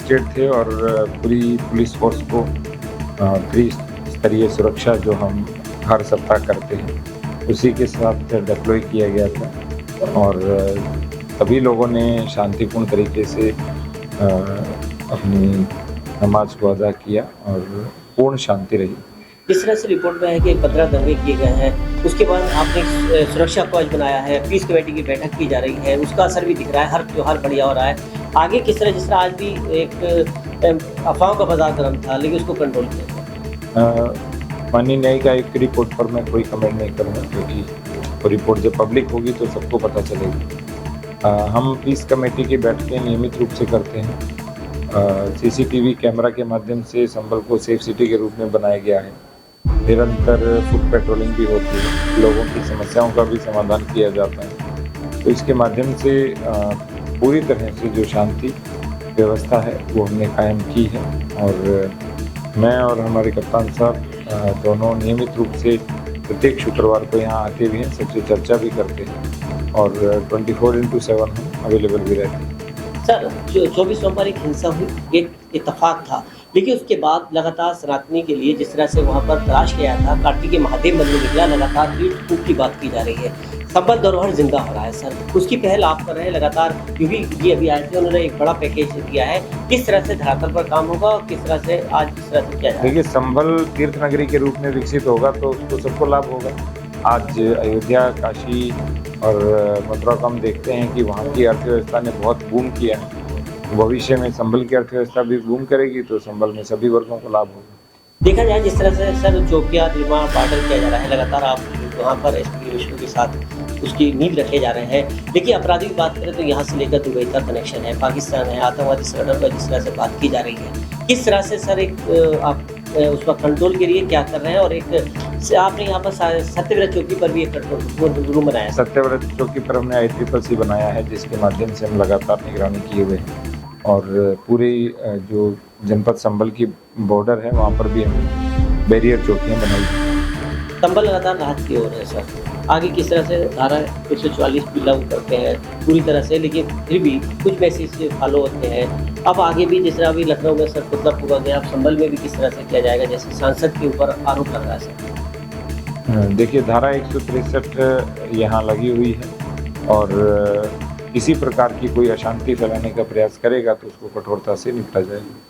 Posted थे और पूरी पुलिस फोर्स को त्रिस्तरीय सुरक्षा जो हम हर सप्ताह करते हैं उसी के साथ डिप्लॉय किया गया था और सभी लोगों ने शांतिपूर्ण तरीके से अपनी नमाज को अदा किया और पूर्ण शांति रही। जिस तरह से रिपोर्ट में है कि 15 दंगे किए गए हैं, उसके बाद आपने सुरक्षा कवच बनाया है, पीस कमेटी की बैठक की जा रही है, उसका असर भी दिख रहा है, हर त्योहार बढ़िया हो रहा है। आगे किस तरह, जिस तरह आज भी एक अफवाहों का बाजार गर्म था, लेकिन उसको कंट्रोल किया। माननीय न्यायिक आयोग की रिपोर्ट पर मैं कोई कमेंट नहीं करूँगा क्योंकि वो रिपोर्ट जब पब्लिक होगी तो सबको पता चलेगी। हम पीस कमेटी की बैठकें नियमित रूप से करते हैं। सीसीटीवी कैमरा के माध्यम से संभल को सेफ सिटी के रूप में बनाया गया है। निरंतर फुट पेट्रोलिंग भी होती है, लोगों की समस्याओं का भी समाधान किया जाता है। तो इसके माध्यम से पूरी तरह से जो शांति व्यवस्था है वो हमने कायम की है और मैं और हमारे कप्तान साहब दोनों नियमित रूप से प्रत्येक शुक्रवार को यहाँ आते भी हैं, सबसे चर्चा भी करते हैं और 24/7 हम अवेलेबल भी रहते हैं। सर, जो 24 नवंबर एक हिंसा हुई, एक इत्तेफाक था, लेकिन उसके बाद लगातार सनातनी के लिए जिस तरह से वहाँ पर तलाश किया था, कार्तिकेय महादेव मंदिर निकला, लगातार ईंट फूट की बात की जा रही है। संबल धरोहर जिंदा हो रहा है सर, उसकी पहल आप कर रहे हैं लगातार, क्योंकि ये अभी आए थे, उन्होंने एक बड़ा पैकेज दिया है। किस तरह से धरातल पर काम होगा और किस तरह से आज किस तरह से किया जाएगा? देखिए, संभल तीर्थ नगरी के रूप में विकसित होगा तो उसको सबको लाभ होगा। आज अयोध्या, काशी और मथुरा को हम देखते हैं कि वहाँ की अर्थव्यवस्था ने बहुत बूम किया है। भविष्य में संभल की अर्थव्यवस्था भी बूम करेगी तो संभल में सभी वर्गों को लाभ होगा। देखा जाए जिस तरह से सर चौकिया निर्माण पाटन किया जा रहा है, लगातार आप वहाँ पर एसपी विष्णु के साथ उसकी नींव रखे जा रहे हैं। देखिए, अपराधी की बात करें तो यहाँ से लेकर दुबई तक कनेक्शन है, पाकिस्तान है, आतंकवादी संगठन पर जिस तरह से बात की जा रही है, किस तरह से सर एक आप उस पर कंट्रोल के लिए क्या कर रहे हैं? और एक आपने यहाँ पर सत्यव्रत चौकी पर भी एक कंट्रोल रूम बनाया है। सत्यव्रत चौकी पर हमने ICCC बनाया है जिसके माध्यम से हम लगातार निगरानी किए हुए हैं और पूरी जो जनपद संभल की बॉर्डर है वहाँ पर भी हमने बैरियर चौकियाँ बनाई हैं। संभल लगातार राहत की ओर है सर, आगे किस तरह से धारा 144 भी लागू करते हैं पूरी तरह से, लेकिन फिर भी कुछ मैसेज फॉलो होते हैं। अब आगे भी जिस तरह अभी लखनऊ में सर पुतला फूका गया, अब संभल में भी किस तरह से किया जाएगा, जैसे सांसद के ऊपर आरोप लग रहा है सर? देखिए, धारा 163 यहाँ लगी हुई है और किसी प्रकार की कोई अशांति फैलाने का प्रयास करेगा तो उसको कठोरता से निपटा जाएगा।